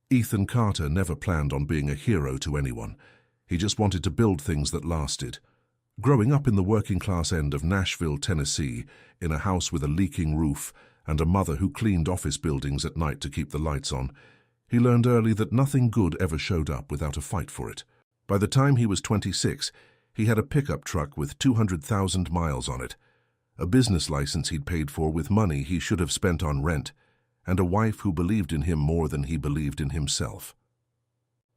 Ethan Carter never planned on being a hero to anyone. He just wanted to build things that lasted. Growing up in the working-class end of Nashville, Tennessee, in a house with a leaking roof and a mother who cleaned office buildings at night to keep the lights on, he learned early that nothing good ever showed up without a fight for it. By the time he was 26, he had a pickup truck with 200,000 miles on it, a business license he'd paid for with money he should have spent on rent, and a wife who believed in him more than he believed in himself.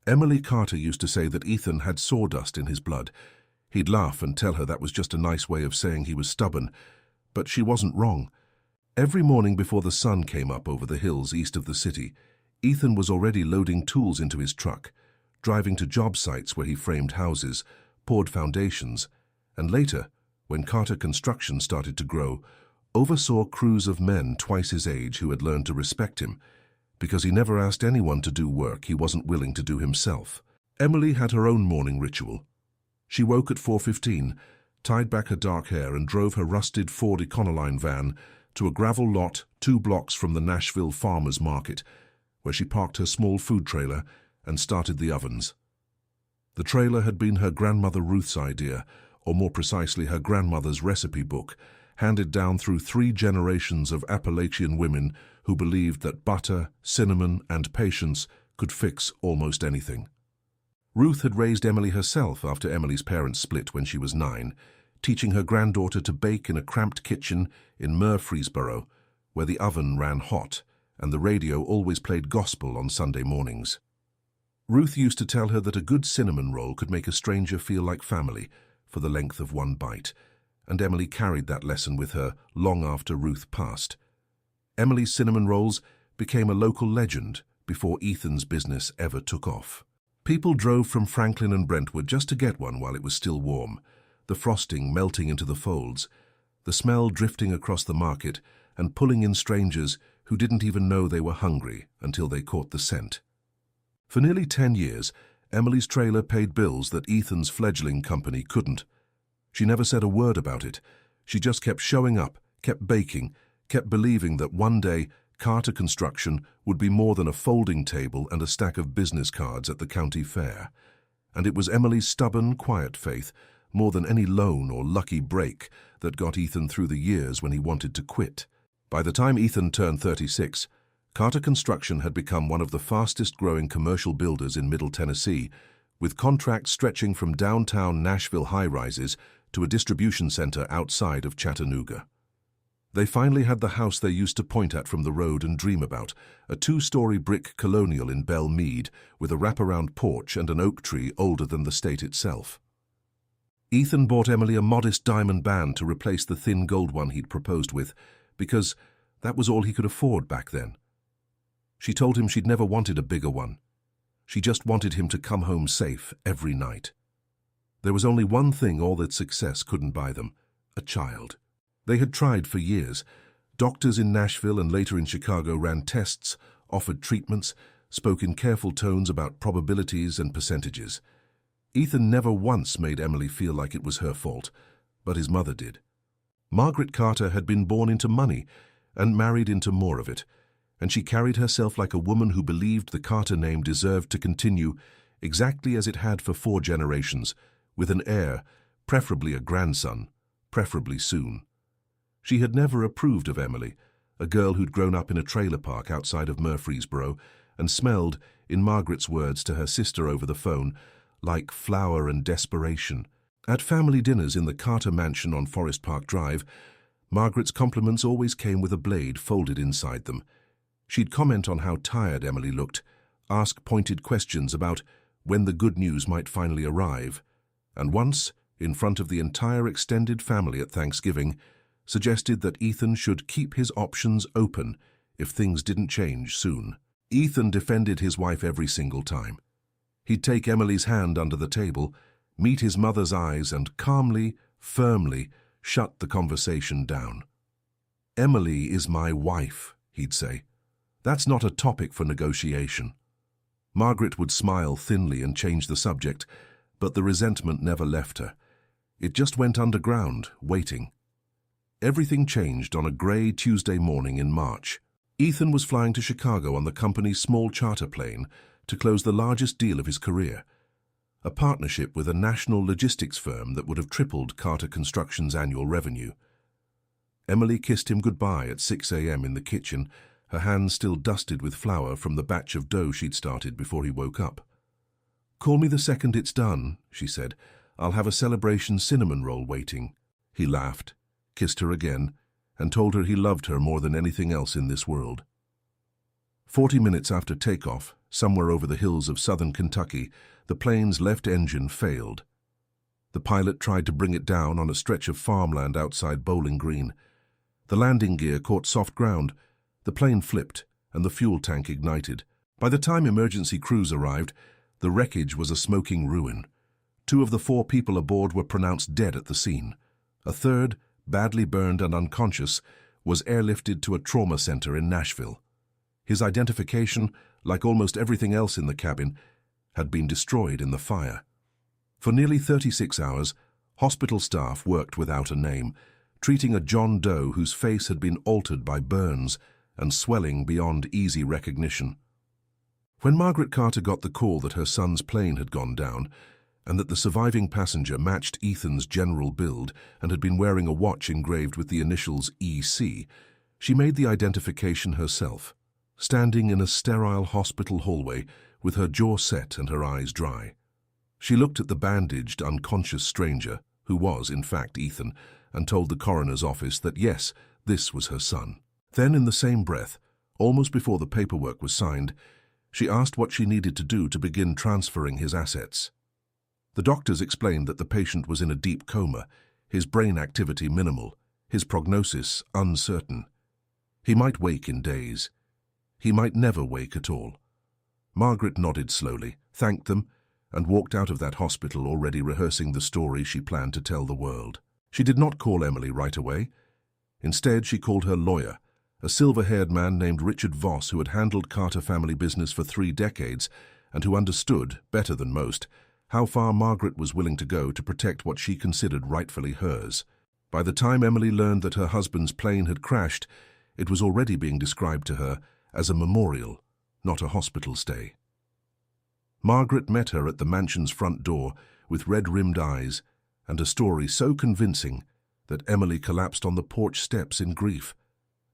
Emily Carter used to say that Ethan had sawdust in his blood. He'd laugh and tell her that was just a nice way of saying he was stubborn, but she wasn't wrong. Every morning before the sun came up over the hills east of the city, Ethan was already loading tools into his truck, driving to job sites where he framed houses, poured foundations, and later, when Carter Construction started to grow, oversaw crews of men twice his age who had learned to respect him, because he never asked anyone to do work he wasn't willing to do himself. Emily had her own morning ritual. She woke at 4:15, tied back her dark hair and drove her rusted Ford Econoline van to a gravel lot 2 blocks from the Nashville Farmers Market, where she parked her small food trailer and started the ovens. The trailer had been her grandmother Ruth's idea, or more precisely her grandmother's recipe book, handed down through 3 generations of Appalachian women who believed that butter, cinnamon, and patience could fix almost anything. Ruth had raised Emily herself after Emily's parents split when she was 9, teaching her granddaughter to bake in a cramped kitchen in Murfreesboro, where the oven ran hot and the radio always played gospel on Sunday mornings. Ruth used to tell her that a good cinnamon roll could make a stranger feel like family for the length of one bite, and Emily carried that lesson with her long after Ruth passed. Emily's cinnamon rolls became a local legend before Ethan's business ever took off. People drove from Franklin and Brentwood just to get one while it was still warm, the frosting melting into the folds, the smell drifting across the market and pulling in strangers who didn't even know they were hungry until they caught the scent. For nearly 10 years, Emily's trailer paid bills that Ethan's fledgling company couldn't. She never said a word about it. She just kept showing up, kept baking, kept believing that one day Carter Construction would be more than a folding table and a stack of business cards at the county fair. And it was Emily's stubborn, quiet faith, more than any loan or lucky break, that got Ethan through the years when he wanted to quit. By the time Ethan turned 36, Carter Construction had become one of the fastest-growing commercial builders in Middle Tennessee, with contracts stretching from downtown Nashville high-rises to a distribution center outside of Chattanooga. They finally had the house they used to point at from the road and dream about, a 2-story brick colonial in Belle Meade with a wraparound porch and an oak tree older than the state itself. Ethan bought Emily a modest diamond band to replace the thin gold one he'd proposed with, because that was all he could afford back then. She told him she'd never wanted a bigger one. She just wanted him to come home safe every night. There was only one thing all that success couldn't buy them: a child. They had tried for years. Doctors in Nashville and later in Chicago ran tests, offered treatments, spoke in careful tones about probabilities and percentages. Ethan never once made Emily feel like it was her fault, but his mother did. Margaret Carter had been born into money and married into more of it, and she carried herself like a woman who believed the Carter name deserved to continue exactly as it had for 4 generations, with an heir, preferably a grandson, preferably soon. She had never approved of Emily, a girl who'd grown up in a trailer park outside of Murfreesboro and smelled, in Margaret's words to her sister over the phone, like flour and desperation. At family dinners in the Carter mansion on Forest Park Drive, Margaret's compliments always came with a blade folded inside them. She'd comment on how tired Emily looked, ask pointed questions about when the good news might finally arrive, and once, in front of the entire extended family at Thanksgiving, suggested that Ethan should keep his options open if things didn't change soon. Ethan defended his wife every single time. He'd take Emily's hand under the table, meet his mother's eyes, and calmly, firmly shut the conversation down. "Emily is my wife," he'd say. "That's not a topic for negotiation." Margaret would smile thinly and change the subject, but the resentment never left her. It just went underground, waiting. Everything changed on a grey Tuesday morning in March. Ethan was flying to Chicago on the company's small charter plane to close the largest deal of his career, a partnership with a national logistics firm that would have tripled Carter Construction's annual revenue. Emily kissed him goodbye at 6 a.m. in the kitchen, her hands still dusted with flour from the batch of dough she'd started before he woke up. "Call me the second it's done," she said. "I'll have a celebration cinnamon roll waiting." He laughed, kissed her again, and told her he loved her more than anything else in this world. 40 minutes after takeoff, somewhere over the hills of southern Kentucky, the plane's left engine failed. The pilot tried to bring it down on a stretch of farmland outside Bowling Green. The landing gear caught soft ground, the plane flipped, and the fuel tank ignited. By the time emergency crews arrived, the wreckage was a smoking ruin. 2 of the 4 people aboard were pronounced dead at the scene. A third, badly burned and unconscious, was airlifted to a trauma center in Nashville. His identification, like almost everything else in the cabin, had been destroyed in the fire. For nearly 36 hours, hospital staff worked without a name, treating a John Doe whose face had been altered by burns and swelling beyond easy recognition. When Margaret Carter got the call that her son's plane had gone down, and that the surviving passenger matched Ethan's general build and had been wearing a watch engraved with the initials EC, she made the identification herself, standing in a sterile hospital hallway with her jaw set and her eyes dry. She looked at the bandaged, unconscious stranger, who was, in fact, Ethan, and told the coroner's office that yes, this was her son. Then, in the same breath, almost before the paperwork was signed, she asked what she needed to do to begin transferring his assets. The doctors explained that the patient was in a deep coma, his brain activity minimal, his prognosis uncertain. He might wake in days. He might never wake at all. Margaret nodded slowly, thanked them, and walked out of that hospital already rehearsing the story she planned to tell the world. She did not call Emily right away. Instead, she called her lawyer, a silver-haired man named Richard Voss who had handled Carter family business for 3 decades and who understood, better than most, how far Margaret was willing to go to protect what she considered rightfully hers. By the time Emily learned that her husband's plane had crashed, it was already being described to her as a memorial, not a hospital stay. Margaret met her at the mansion's front door with red-rimmed eyes and a story so convincing that Emily collapsed on the porch steps in grief.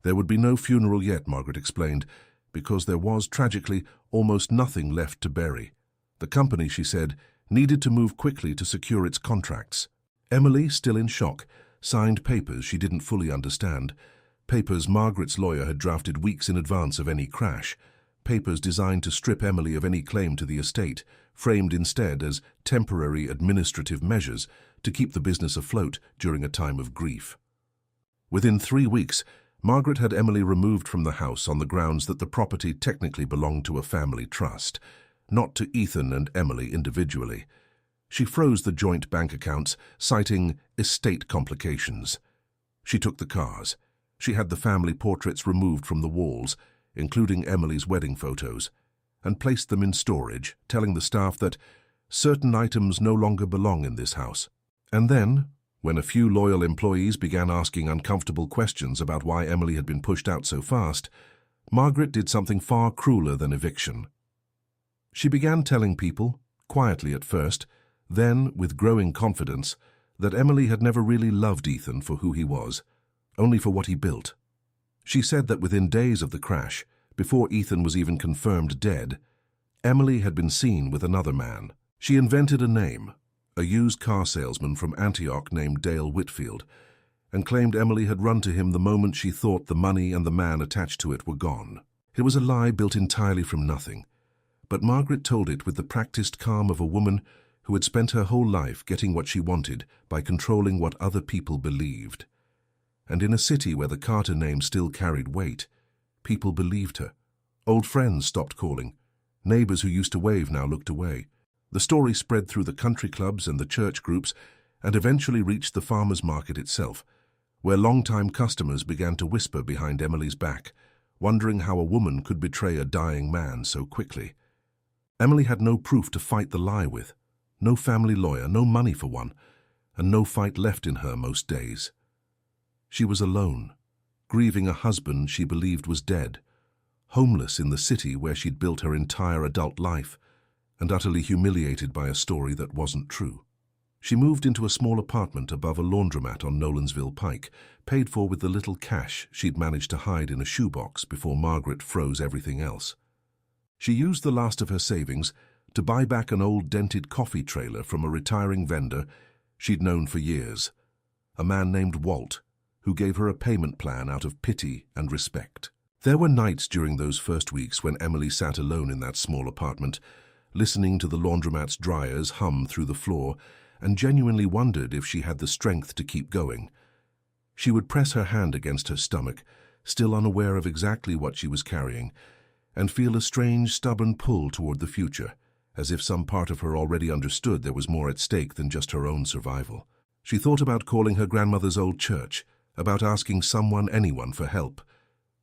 There would be no funeral yet, Margaret explained, because there was, tragically, almost nothing left to bury. The company, she said, needed to move quickly to secure its contracts. Emily, still in shock, signed papers she didn't fully understand, papers Margaret's lawyer had drafted weeks in advance of any crash, papers designed to strip Emily of any claim to the estate, framed instead as temporary administrative measures to keep the business afloat during a time of grief. Within 3 weeks, Margaret had Emily removed from the house on the grounds that the property technically belonged to a family trust, not to Ethan and Emily individually. She froze the joint bank accounts, citing estate complications. She took the cars. She had the family portraits removed from the walls, including Emily's wedding photos, and placed them in storage, telling the staff that certain items no longer belong in this house. And then, when a few loyal employees began asking uncomfortable questions about why Emily had been pushed out so fast, Margaret did something far crueler than eviction. She began telling people, quietly at first, then with growing confidence, that Emily had never really loved Ethan for who he was, only for what he built. She said that within days of the crash, before Ethan was even confirmed dead, Emily had been seen with another man. She invented a name, a used car salesman from Antioch named Dale Whitfield, and claimed Emily had run to him the moment she thought the money and the man attached to it were gone. It was a lie built entirely from nothing, but Margaret told it with the practiced calm of a woman who had spent her whole life getting what she wanted by controlling what other people believed. And in a city where the Carter name still carried weight, people believed her. Old friends stopped calling. Neighbors who used to wave now looked away. The story spread through the country clubs and the church groups and eventually reached the farmers' market itself, where long-time customers began to whisper behind Emily's back, wondering how a woman could betray a dying man so quickly. Emily had no proof to fight the lie with, no family lawyer, no money for one, and no fight left in her most days. She was alone, grieving a husband she believed was dead, homeless in the city where she'd built her entire adult life, and utterly humiliated by a story that wasn't true. She moved into a small apartment above a laundromat on Nolansville Pike, paid for with the little cash she'd managed to hide in a shoebox before Margaret froze everything else. She used the last of her savings to buy back an old dented coffee trailer from a retiring vendor she'd known for years, a man named Walt, who gave her a payment plan out of pity and respect. There were nights during those first weeks when Emily sat alone in that small apartment, listening to the laundromat's dryers hum through the floor, and genuinely wondered if she had the strength to keep going. She would press her hand against her stomach, still unaware of exactly what she was carrying, and feel a strange, stubborn pull toward the future, as if some part of her already understood there was more at stake than just her own survival. She thought about calling her grandmother's old church, about asking someone, anyone, for help,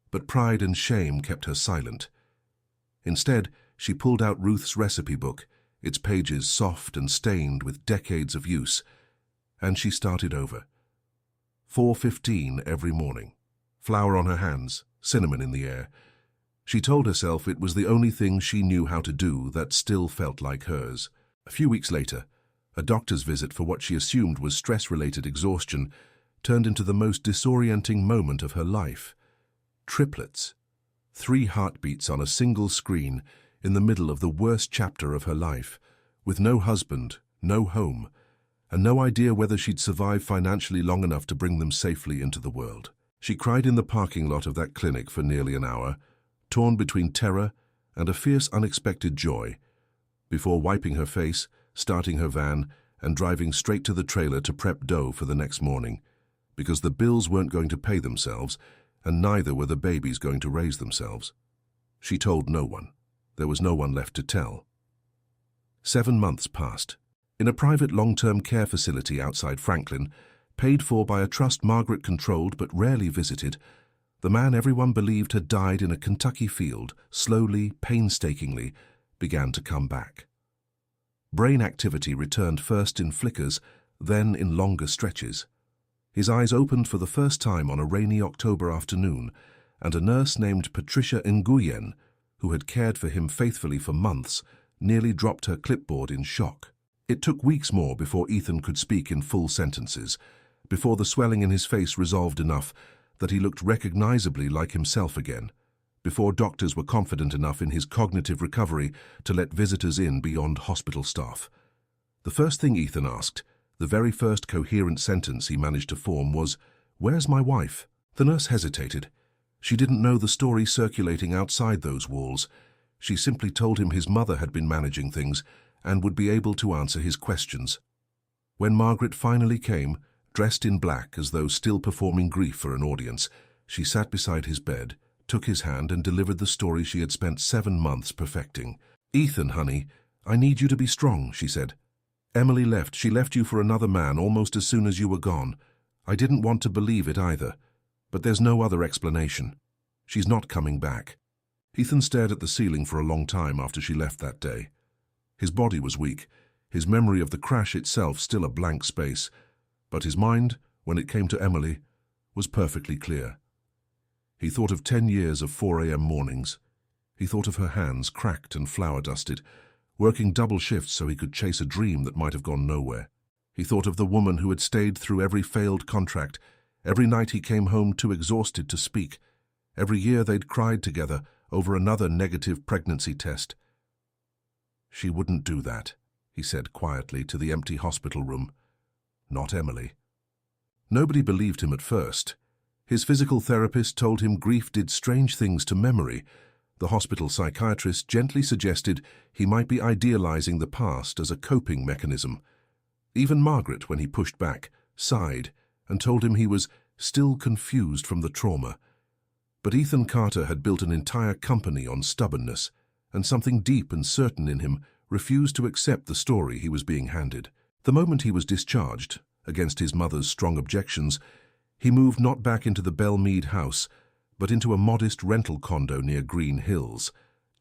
but pride and shame kept her silent. Instead, she pulled out Ruth's recipe book, its pages soft and stained with decades of use, and she started over. 4:15 every morning. Flour on her hands, cinnamon in the air. She told herself it was the only thing she knew how to do that still felt like hers. A few weeks later, a doctor's visit for what she assumed was stress-related exhaustion turned into the most disorienting moment of her life. Triplets. 3 heartbeats on a single screen in the middle of the worst chapter of her life, with no husband, no home, and no idea whether she'd survive financially long enough to bring them safely into the world. She cried in the parking lot of that clinic for nearly an hour, torn between terror and a fierce, unexpected joy, before wiping her face, starting her van, and driving straight to the trailer to prep dough for the next morning, because the bills weren't going to pay themselves, and neither were the babies going to raise themselves. She told no one. There was no one left to tell. 7 months passed. In a private long-term care facility outside Franklin, paid for by a trust Margaret controlled but rarely visited, the man everyone believed had died in a Kentucky field, slowly, painstakingly, began to come back. Brain activity returned first in flickers, then in longer stretches. His eyes opened for the first time on a rainy October afternoon, and a nurse named Patricia Nguyen, who had cared for him faithfully for months, nearly dropped her clipboard in shock. It took weeks more before Ethan could speak in full sentences, before the swelling in his face resolved enough that he looked recognizably like himself again, before doctors were confident enough in his cognitive recovery to let visitors in beyond hospital staff. The first thing Ethan asked, the very first coherent sentence he managed to form, was, "Where's my wife?" The nurse hesitated. She didn't know the story circulating outside those walls. She simply told him his mother had been managing things and would be able to answer his questions. When Margaret finally came, dressed in black as though still performing grief for an audience, she sat beside his bed, took his hand and delivered the story she had spent 7 months perfecting. "Ethan, honey, I need you to be strong," she said. "Emily left. She left you for another man almost as soon as you were gone. I didn't want to believe it either. But there's no other explanation. She's not coming back." Ethan stared at the ceiling for a long time after she left that day. His body was weak, his memory of the crash itself still a blank space, but his mind, when it came to Emily, was perfectly clear. He thought of 10 years of 4 a.m. mornings. He thought of her hands, cracked and flour-dusted, working double shifts so he could chase a dream that might have gone nowhere. He thought of the woman who had stayed through every failed contract, every night he came home too exhausted to speak, every year they'd cried together over another negative pregnancy test. "She wouldn't do that," he said quietly to the empty hospital room. "Not Emily." Nobody believed him at first. His physical therapist told him grief did strange things to memory. The hospital psychiatrist gently suggested he might be idealizing the past as a coping mechanism. Even Margaret, when he pushed back, sighed and told him he was still confused from the trauma. But Ethan Carter had built an entire company on stubbornness, and something deep and certain in him refused to accept the story he was being handed. The moment he was discharged, against his mother's strong objections, he moved not back into the Belmead house, but into a modest rental condo near Green Hills,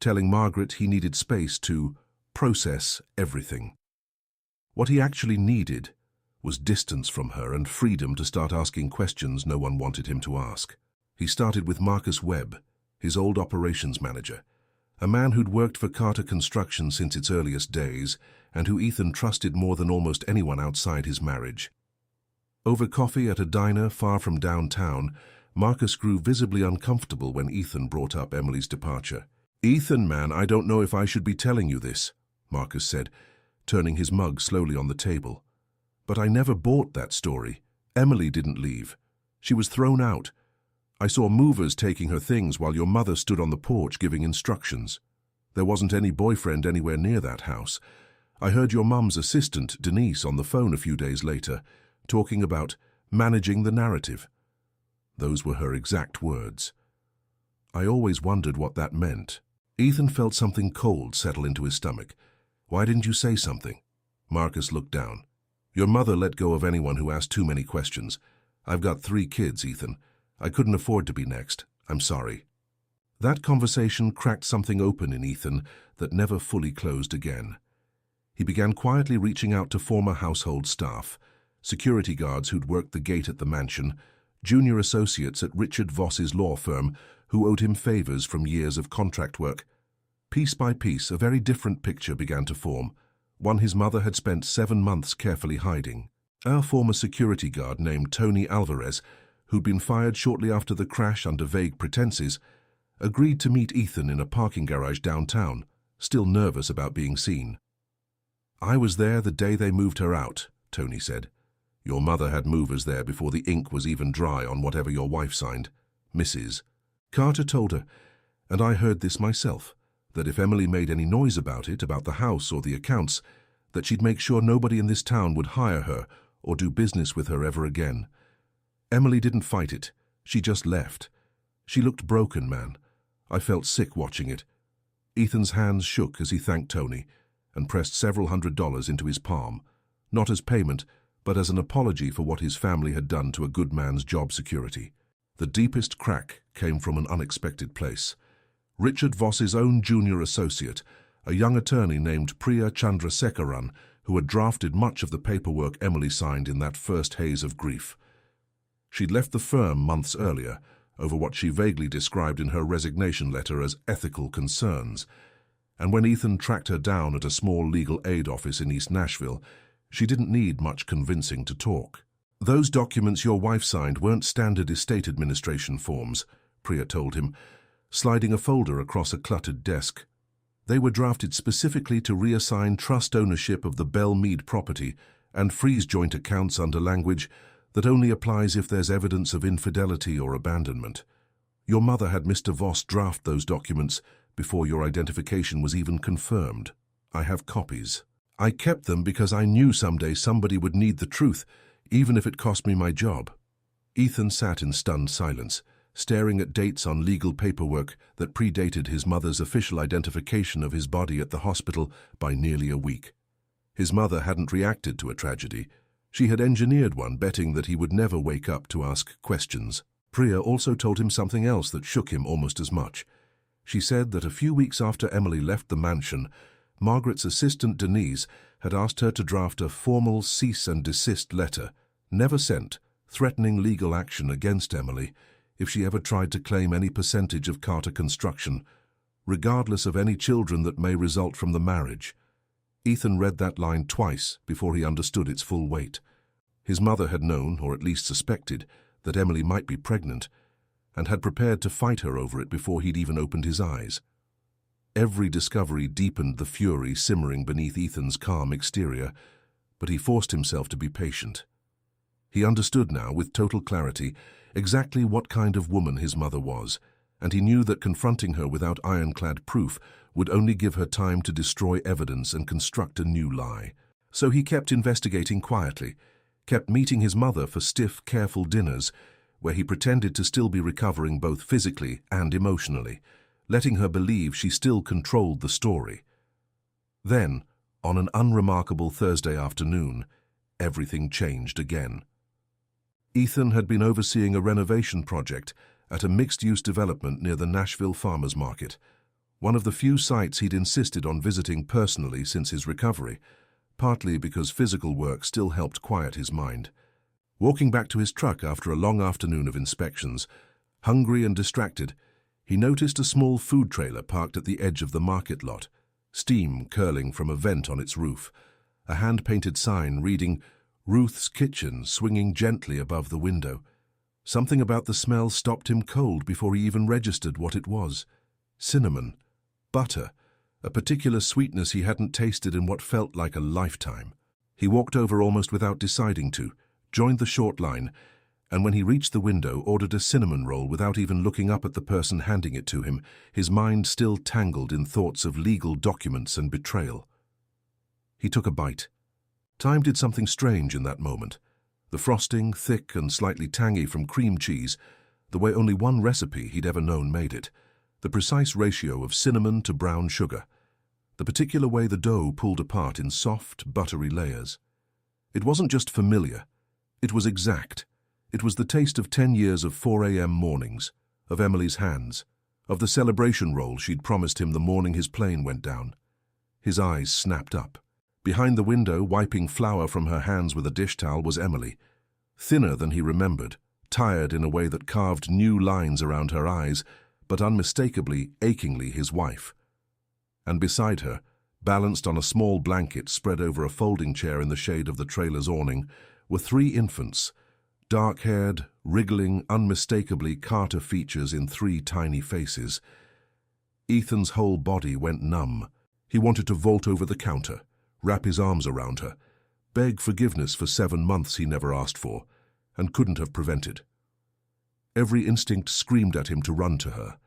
telling Margaret he needed space to process everything. What he actually needed was distance from her and freedom to start asking questions no one wanted him to ask. He started with Marcus Webb, his old operations manager, a man who'd worked for Carter Construction since its earliest days and who Ethan trusted more than almost anyone outside his marriage. Over coffee at a diner far from downtown, Marcus grew visibly uncomfortable when Ethan brought up Emily's departure. "Ethan, man, I don't know if I should be telling you this," Marcus said, turning his mug slowly on the table. "But I never bought that story. Emily didn't leave. She was thrown out. I saw movers taking her things while your mother stood on the porch giving instructions. There wasn't any boyfriend anywhere near that house. I heard your mum's assistant, Denise, on the phone a few days later, talking about managing the narrative. Those were her exact words. I always wondered what that meant." Ethan felt something cold settle into his stomach. "Why didn't you say something?" Marcus looked down. "Your mother let go of anyone who asked too many questions. I've got 3 kids, Ethan. I couldn't afford to be next. I'm sorry." That conversation cracked something open in Ethan that never fully closed again. He began quietly reaching out to former household staff, security guards who'd worked the gate at the mansion, junior associates at Richard Voss's law firm who owed him favors from years of contract work. Piece by piece, a very different picture began to form, one his mother had spent 7 months carefully hiding. Our former security guard named Tony Alvarez, who'd been fired shortly after the crash under vague pretenses, agreed to meet Ethan in a parking garage downtown, still nervous about being seen. "I was there the day they moved her out," Tony said. "Your mother had movers there before the ink was even dry on whatever your wife signed. Mrs. Carter told her, and I heard this myself, that if Emily made any noise about it, about the house or the accounts, that she'd make sure nobody in this town would hire her or do business with her ever again. Emily didn't fight it. She just left. She looked broken, man. I felt sick watching it." Ethan's hands shook as he thanked Tony and pressed several $100s into his palm, not as payment, but as an apology for what his family had done to a good man's job security. The deepest crack came from an unexpected place. Richard Voss's own junior associate, a young attorney named Priya Chandrasekaran, who had drafted much of the paperwork Emily signed in that first haze of grief. She'd left the firm months earlier over what she vaguely described in her resignation letter as ethical concerns, and when Ethan tracked her down at a small legal aid office in East Nashville, she didn't need much convincing to talk. "Those documents your wife signed weren't standard estate administration forms," Priya told him, sliding a folder across a cluttered desk. "They were drafted specifically to reassign trust ownership of the Belle Meade property and freeze joint accounts under language that only applies if there's evidence of infidelity or abandonment. Your mother had Mr. Voss draft those documents before your identification was even confirmed. I have copies. I kept them because I knew someday somebody would need the truth, even if it cost me my job." Ethan sat in stunned silence, staring at dates on legal paperwork that predated his mother's official identification of his body at the hospital by nearly a week. His mother hadn't reacted to a tragedy. She had engineered one, betting that he would never wake up to ask questions. Priya also told him something else that shook him almost as much. She said that a few weeks after Emily left the mansion, Margaret's assistant Denise had asked her to draft a formal cease and desist letter, never sent, threatening legal action against Emily if she ever tried to claim any percentage of Carter Construction, regardless of any children that may result from the marriage. Ethan read that line twice before he understood its full weight. His mother had known, or at least suspected, that Emily might be pregnant, and had prepared to fight her over it before he'd even opened his eyes. Every discovery deepened the fury simmering beneath Ethan's calm exterior, but he forced himself to be patient. He understood now, with total clarity, exactly what kind of woman his mother was, and he knew that confronting her without ironclad proof would only give her time to destroy evidence and construct a new lie. So he kept investigating quietly, kept meeting his mother for stiff, careful dinners, where he pretended to still be recovering both physically and emotionally, letting her believe she still controlled the story. Then, on an unremarkable Thursday afternoon, everything changed again. Ethan had been overseeing a renovation project at a mixed-use development near the Nashville Farmers Market, one of the few sites he'd insisted on visiting personally since his recovery, partly because physical work still helped quiet his mind. Walking back to his truck after a long afternoon of inspections, hungry and distracted, He noticed a small food trailer parked at the edge of the market lot, steam curling from a vent on its roof, a hand-painted sign reading Ruth's Kitchen swinging gently above the window. Something about the smell stopped him cold before he even registered what it was. Cinnamon, butter, a particular sweetness he hadn't tasted in what felt like a lifetime. He walked over almost without deciding to, joined the short line, and when he reached the window, ordered a cinnamon roll without even looking up at the person handing it to him, his mind still tangled in thoughts of legal documents and betrayal. He took a bite. Time did something strange in that moment. The frosting, thick and slightly tangy from cream cheese, the way only one recipe he'd ever known made it. The precise ratio of cinnamon to brown sugar. The particular way the dough pulled apart in soft, buttery layers. It wasn't just familiar. It was exact. It was the taste of 10 years of 4 a.m. mornings, of Emily's hands, of the celebration roll she'd promised him the morning his plane went down. His eyes snapped up. Behind the window, wiping flour from her hands with a dish towel, was Emily, thinner than he remembered, tired in a way that carved new lines around her eyes, but unmistakably, achingly his wife. And beside her, balanced on a small blanket spread over a folding chair in the shade of the trailer's awning, were 3 infants, dark-haired, wriggling, unmistakably Carter features in 3 tiny faces. Ethan's whole body went numb. He wanted to vault over the counter, wrap his arms around her, beg forgiveness for 7 months he never asked for, and couldn't have prevented. Every instinct screamed at him to run to her.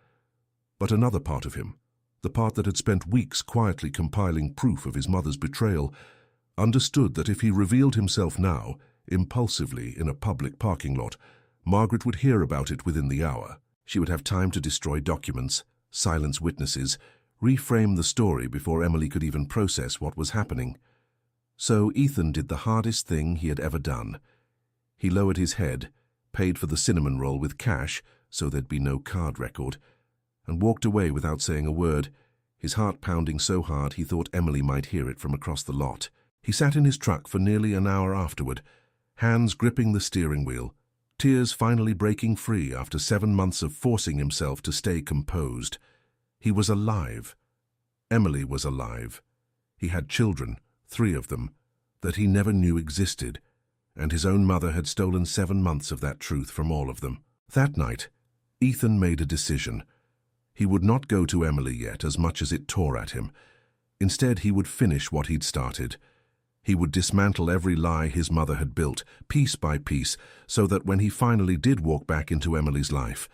But another part of him, the part that had spent weeks quietly compiling proof of his mother's betrayal, understood that if he revealed himself now, impulsively in a public parking lot, Margaret would hear about it within the hour. She would have time to destroy documents, silence witnesses, reframe the story before Emily could even process what was happening. So Ethan did the hardest thing he had ever done. He lowered his head, paid for the cinnamon roll with cash so there'd be no card record, and walked away without saying a word, his heart pounding so hard he thought Emily might hear it from across the lot. He sat in his truck for nearly an hour afterward, hands gripping the steering wheel, tears finally breaking free after 7 months of forcing himself to stay composed. He was alive. Emily was alive. He had children, 3 of them, that he never knew existed, and his own mother had stolen 7 months of that truth from all of them. That night, Ethan made a decision. He would not go to Emily yet as much as it tore at him. Instead, he would finish what he'd started. He would dismantle every lie his mother had built, piece by piece, so that when he finally did walk back into Emily's life,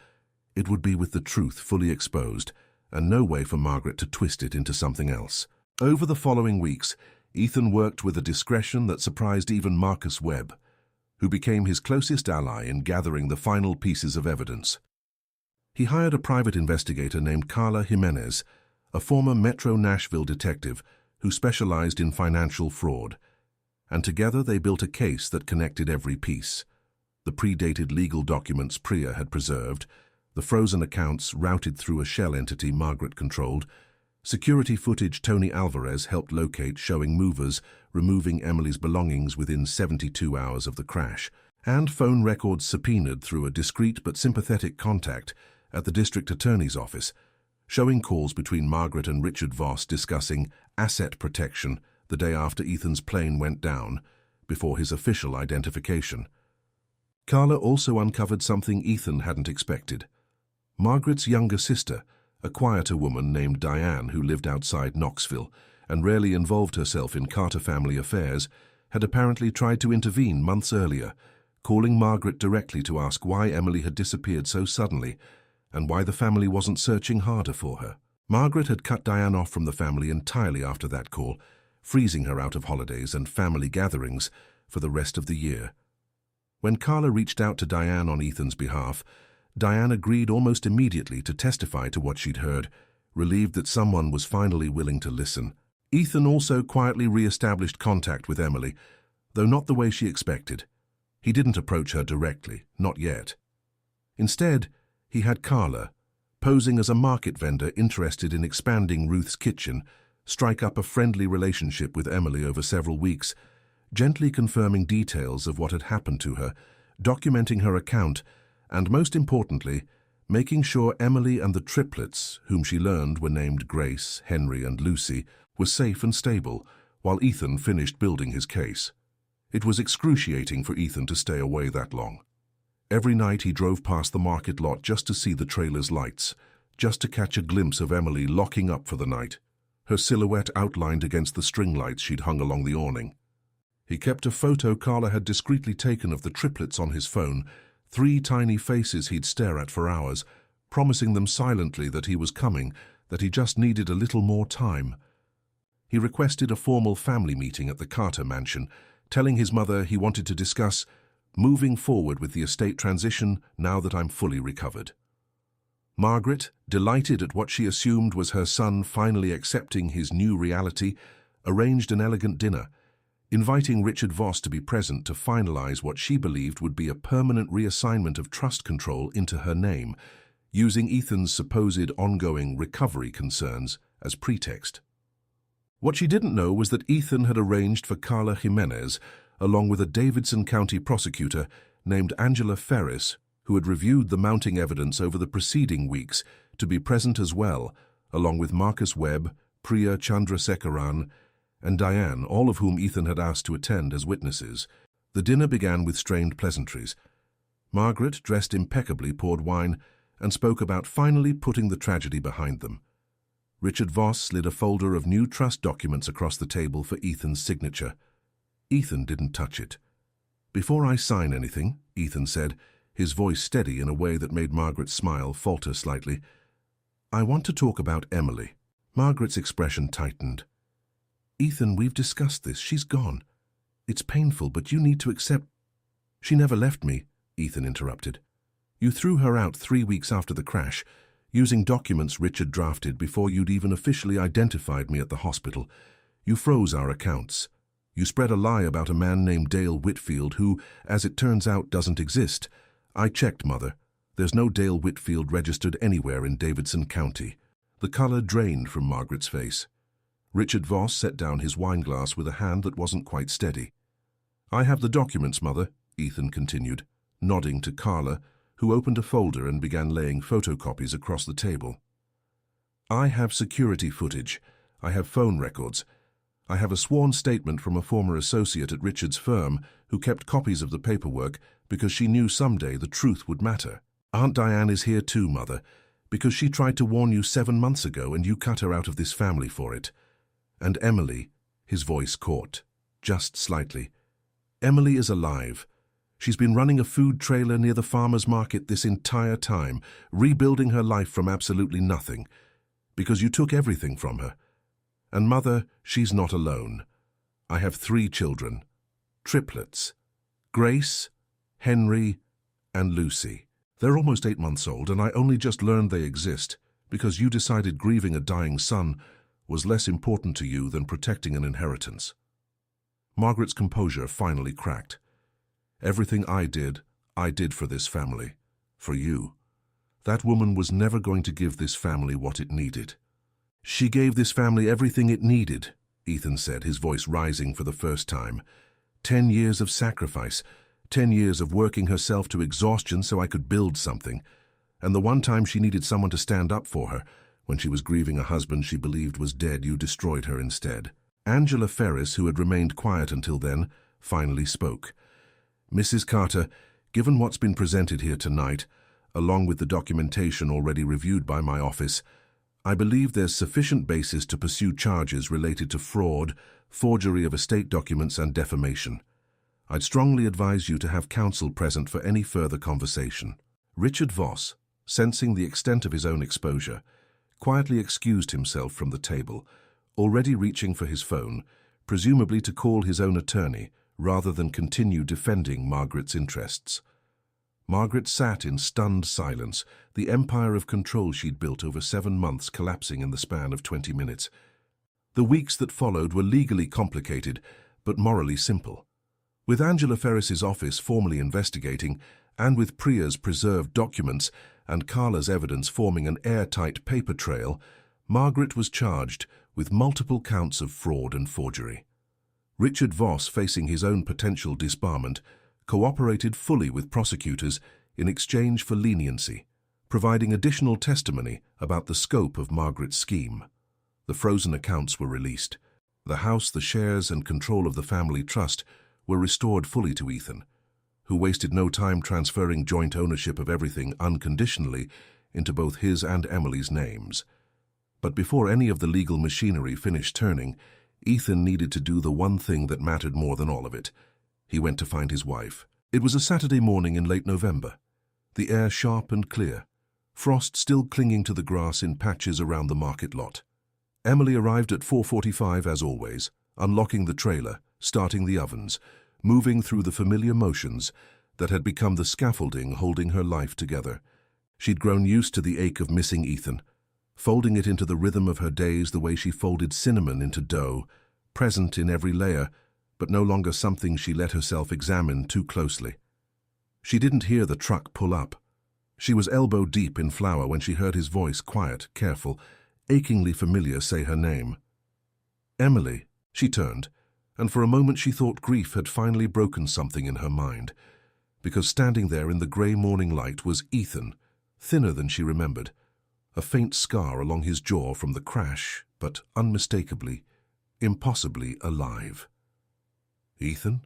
it would be with the truth fully exposed, and no way for Margaret to twist it into something else. Over the following weeks, Ethan worked with a discretion that surprised even Marcus Webb, who became his closest ally in gathering the final pieces of evidence. He hired a private investigator named Carla Jimenez, a former Metro Nashville detective who specialized in financial fraud, and together they built a case that connected every piece. The predated legal documents Priya had preserved, the frozen accounts routed through a shell entity Margaret controlled, security footage Tony Alvarez helped locate showing movers removing Emily's belongings within 72 hours of the crash, and phone records subpoenaed through a discreet but sympathetic contact at the district attorney's office, showing calls between Margaret and Richard Voss discussing asset protection the day after Ethan's plane went down, before his official identification. Carla also uncovered something Ethan hadn't expected. Margaret's younger sister, a quieter woman named Diane who lived outside Knoxville and rarely involved herself in Carter family affairs, had apparently tried to intervene months earlier, calling Margaret directly to ask why Emily had disappeared so suddenly and why the family wasn't searching harder for her. Margaret had cut Diane off from the family entirely after that call, freezing her out of holidays and family gatherings for the rest of the year. When Carla reached out to Diane on Ethan's behalf, Diane agreed almost immediately to testify to what she'd heard, relieved that someone was finally willing to listen. Ethan also quietly re-established contact with Emily, though not the way she expected. He didn't approach her directly, not yet. Instead, he had Carla, posing as a market vendor interested in expanding Ruth's Kitchen, strike up a friendly relationship with Emily over several weeks, gently confirming details of what had happened to her, documenting her account, and most importantly, making sure Emily and the triplets, whom she learned were named Grace, Henry, and Lucy, were safe and stable, while Ethan finished building his case. It was excruciating for Ethan to stay away that long. Every night he drove past the market lot just to see the trailer's lights, just to catch a glimpse of Emily locking up for the night, her silhouette outlined against the string lights she'd hung along the awning. He kept a photo Carla had discreetly taken of the triplets on his phone, 3 tiny faces he'd stare at for hours, promising them silently that he was coming, that he just needed a little more time. He requested a formal family meeting at the Carter mansion, telling his mother he wanted to discuss moving forward with the estate transition now that I'm fully recovered. Margaret, delighted at what she assumed was her son finally accepting his new reality, arranged an elegant dinner, inviting Richard Voss to be present to finalize what she believed would be a permanent reassignment of trust control into her name, using Ethan's supposed ongoing recovery concerns as pretext. What she didn't know was that Ethan had arranged for Carla Jimenez, along with a Davidson County prosecutor named Angela Ferris, who had reviewed the mounting evidence over the preceding weeks, to be present as well, along with Marcus Webb, Priya Chandrasekaran, and Diane, all of whom Ethan had asked to attend as witnesses. The dinner began with strained pleasantries. Margaret, dressed impeccably, poured wine and spoke about finally putting the tragedy behind them. Richard Voss slid a folder of new trust documents across the table for Ethan's signature. Ethan didn't touch it. "Before I sign anything," Ethan said, his voice steady in a way that made Margaret's smile falter slightly, "I want to talk about Emily." Margaret's expression tightened. "Ethan, we've discussed this. She's gone. It's painful, but you need to accept—" "She never left me," Ethan interrupted. "You threw her out 3 weeks after the crash, using documents Richard drafted before you'd even officially identified me at the hospital. You froze our accounts. You spread a lie about a man named Dale Whitfield who, as it turns out, doesn't exist. I checked, Mother. There's no Dale Whitfield registered anywhere in Davidson County." The color drained from Margaret's face. Richard Voss set down his wineglass with a hand that wasn't quite steady. "I have the documents, Mother," Ethan continued, nodding to Carla, who opened a folder and began laying photocopies across the table. "I have security footage. I have phone records. I have a sworn statement from a former associate at Richard's firm who kept copies of the paperwork because she knew someday the truth would matter. Aunt Diane is here too, Mother, because she tried to warn you 7 months ago and you cut her out of this family for it. And Emily," his voice caught, just slightly. "Emily is alive. She's been running a food trailer near the farmer's market this entire time, rebuilding her life from absolutely nothing, because you took everything from her. And Mother, she's not alone. I have 3 children, triplets, Grace, Henry, and Lucy. They're almost 8 months old, and I only just learned they exist because you decided grieving a dying son was less important to you than protecting an inheritance." Margaret's composure finally cracked. "Everything I did for this family, for you. That woman was never going to give this family what it needed." "She gave this family everything it needed," Ethan said, his voice rising for the first time. 10 years of sacrifice, 10 years of working herself to exhaustion so I could build something. And the one time she needed someone to stand up for her, when she was grieving a husband she believed was dead, you destroyed her instead." Angela Ferris, who had remained quiet until then, finally spoke. "Mrs. Carter, given what's been presented here tonight, along with the documentation already reviewed by my office, I believe there's sufficient basis to pursue charges related to fraud, forgery of estate documents, and defamation. I'd strongly advise you to have counsel present for any further conversation." Richard Voss, sensing the extent of his own exposure, quietly excused himself from the table, already reaching for his phone, presumably to call his own attorney, rather than continue defending Margaret's interests. Margaret sat in stunned silence, the empire of control she'd built over 7 months collapsing in the span of 20 minutes. The weeks that followed were legally complicated, but morally simple. With Angela Ferris's office formally investigating, and with Priya's preserved documents and Carla's evidence forming an airtight paper trail, Margaret was charged with multiple counts of fraud and forgery. Richard Voss, facing his own potential disbarment, cooperated fully with prosecutors in exchange for leniency, providing additional testimony about the scope of Margaret's scheme. The frozen accounts were released. The house, the shares, and control of the family trust were restored fully to Ethan, who wasted no time transferring joint ownership of everything unconditionally into both his and Emily's names. But before any of the legal machinery finished turning, Ethan needed to do the one thing that mattered more than all of it. He went to find his wife. It was a Saturday morning in late November, the air sharp and clear, frost still clinging to the grass in patches around the market lot. Emily arrived at 4:45 as always, unlocking the trailer, starting the ovens, moving through the familiar motions that had become the scaffolding holding her life together. She'd grown used to the ache of missing Ethan, folding it into the rhythm of her days the way she folded cinnamon into dough, present in every layer, but no longer something she let herself examine too closely. She didn't hear the truck pull up. She was elbow-deep in flour when she heard his voice, quiet, careful, achingly familiar, say her name. Emily, she turned, and for a moment she thought grief had finally broken something in her mind, because standing there in the grey morning light was Ethan, thinner than she remembered, a faint scar along his jaw from the crash, but unmistakably, impossibly alive. Ethan?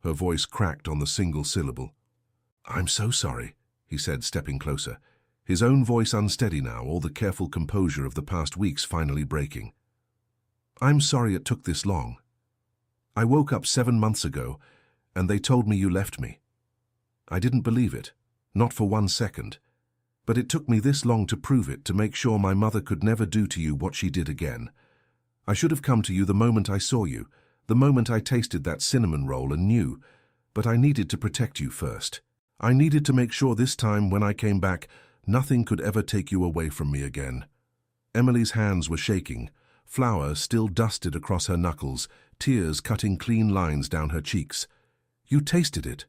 Her voice cracked on the single syllable. "I'm so sorry," he said, stepping closer, his own voice unsteady now, all the careful composure of the past weeks finally breaking. "I'm sorry it took this long. I woke up 7 months ago, and they told me you left me. I didn't believe it, not for 1 second, but it took me this long to prove it, to make sure my mother could never do to you what she did again. I should have come to you the moment I saw you, the moment I tasted that cinnamon roll and knew, but I needed to protect you first. I needed to make sure this time when I came back, nothing could ever take you away from me again." Emily's hands were shaking, flour still dusted across her knuckles, tears cutting clean lines down her cheeks. "You tasted it.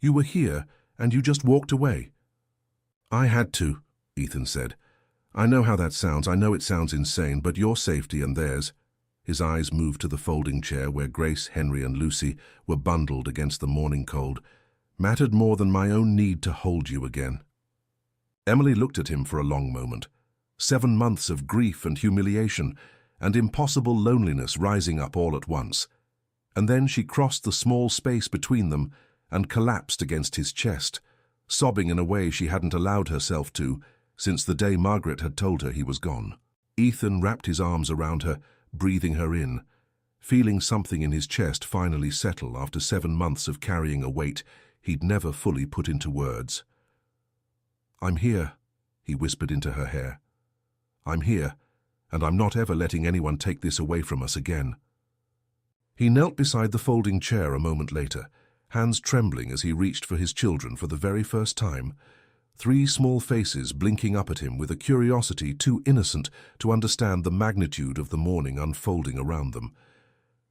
You were here, and you just walked away." "I had to," Ethan said. "I know how that sounds. I know it sounds insane, but your safety and theirs." His eyes moved to the folding chair where Grace, Henry, and Lucy were bundled against the morning cold, mattered more than my own need to hold you again. Emily looked at him for a long moment. 7 months of grief and humiliation, and impossible loneliness rising up all at once. And then she crossed the small space between them and collapsed against his chest, sobbing in a way she hadn't allowed herself to since the day Margaret had told her he was gone. Ethan wrapped his arms around her, breathing her in, feeling something in his chest finally settle after 7 months of carrying a weight he'd never fully put into words. "I'm here," he whispered into her hair. "I'm here, and I'm not ever letting anyone take this away from us again." He knelt beside the folding chair a moment later, hands trembling as he reached for his children for the very first time, 3 small faces blinking up at him with a curiosity too innocent to understand the magnitude of the morning unfolding around them.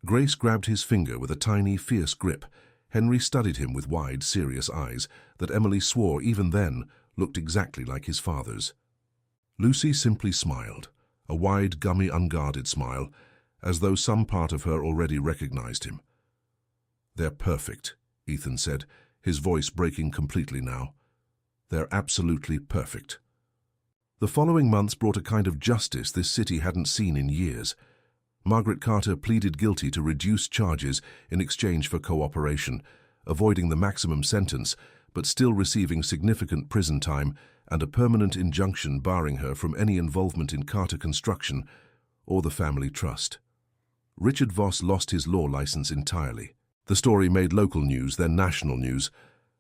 Grace grabbed his finger with a tiny, fierce grip. Henry studied him with wide, serious eyes that Emily swore even then looked exactly like his father's. Lucy simply smiled, a wide, gummy, unguarded smile, as though some part of her already recognized him. "They're perfect," Ethan said, his voice breaking completely now. "They're absolutely perfect." The following months brought a kind of justice this city hadn't seen in years. Margaret Carter pleaded guilty to reduced charges in exchange for cooperation, avoiding the maximum sentence, but still receiving significant prison time and a permanent injunction barring her from any involvement in Carter Construction or the family trust. Richard Voss lost his law license entirely. The story made local news, then national news,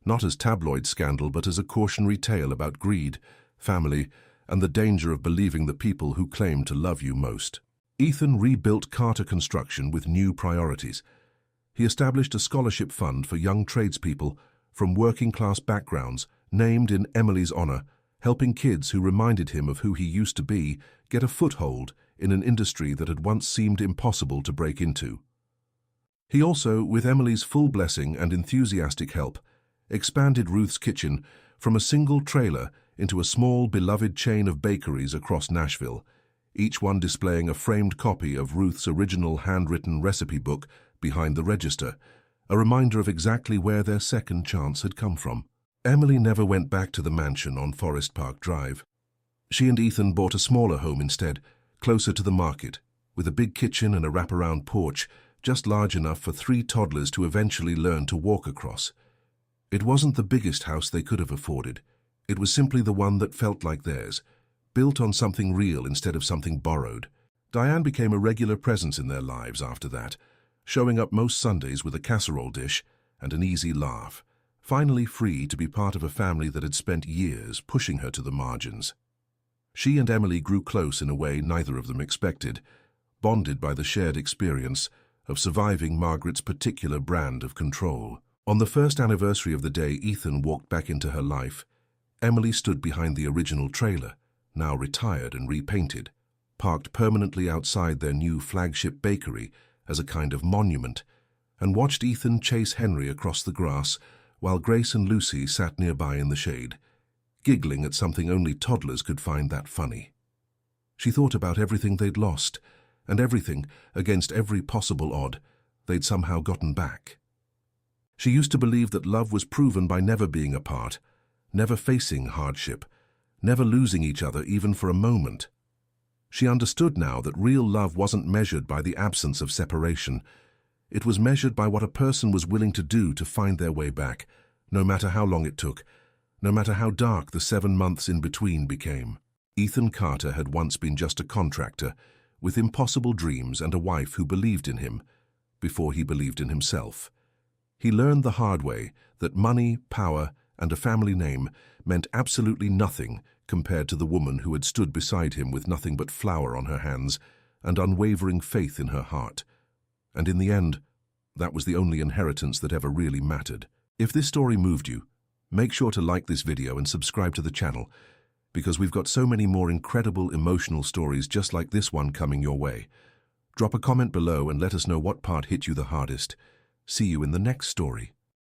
not as tabloid scandal, but as a cautionary tale about greed, family, and the danger of believing the people who claim to love you most. Ethan rebuilt Carter Construction with new priorities. He established a scholarship fund for young tradespeople from working-class backgrounds, named in Emily's honor, helping kids who reminded him of who he used to be get a foothold in an industry that had once seemed impossible to break into. He also, with Emily's full blessing and enthusiastic help, expanded Ruth's Kitchen from a single trailer into a small, beloved chain of bakeries across Nashville, each one displaying a framed copy of Ruth's original handwritten recipe book behind the register, a reminder of exactly where their second chance had come from. Emily never went back to the mansion on Forest Park Drive. She and Ethan bought a smaller home instead, closer to the market, with a big kitchen and a wraparound porch, just large enough for 3 toddlers to eventually learn to walk across. It wasn't the biggest house they could have afforded. It was simply the one that felt like theirs, built on something real instead of something borrowed. Diane became a regular presence in their lives after that, showing up most Sundays with a casserole dish and an easy laugh, finally free to be part of a family that had spent years pushing her to the margins. She and Emily grew close in a way neither of them expected, bonded by the shared experience of surviving Margaret's particular brand of control. On the first anniversary of the day Ethan walked back into her life, Emily stood behind the original trailer, now retired and repainted, parked permanently outside their new flagship bakery as a kind of monument, and watched Ethan chase Henry across the grass while Grace and Lucy sat nearby in the shade, giggling at something only toddlers could find that funny. She thought about everything they'd lost, and everything, against every possible odd, they'd somehow gotten back. She used to believe that love was proven by never being apart, never facing hardship, never losing each other even for a moment. She understood now that real love wasn't measured by the absence of separation. It was measured by what a person was willing to do to find their way back, no matter how long it took, no matter how dark the 7 months in between became. Ethan Carter had once been just a contractor, with impossible dreams and a wife who believed in him, before he believed in himself. He learned the hard way that money, power, and a family name meant absolutely nothing compared to the woman who had stood beside him with nothing but flour on her hands and unwavering faith in her heart. And in the end, that was the only inheritance that ever really mattered. If this story moved you, make sure to like this video and subscribe to the channel, because we've got so many more incredible emotional stories just like this one coming your way. Drop a comment below and let us know what part hit you the hardest. See you in the next story.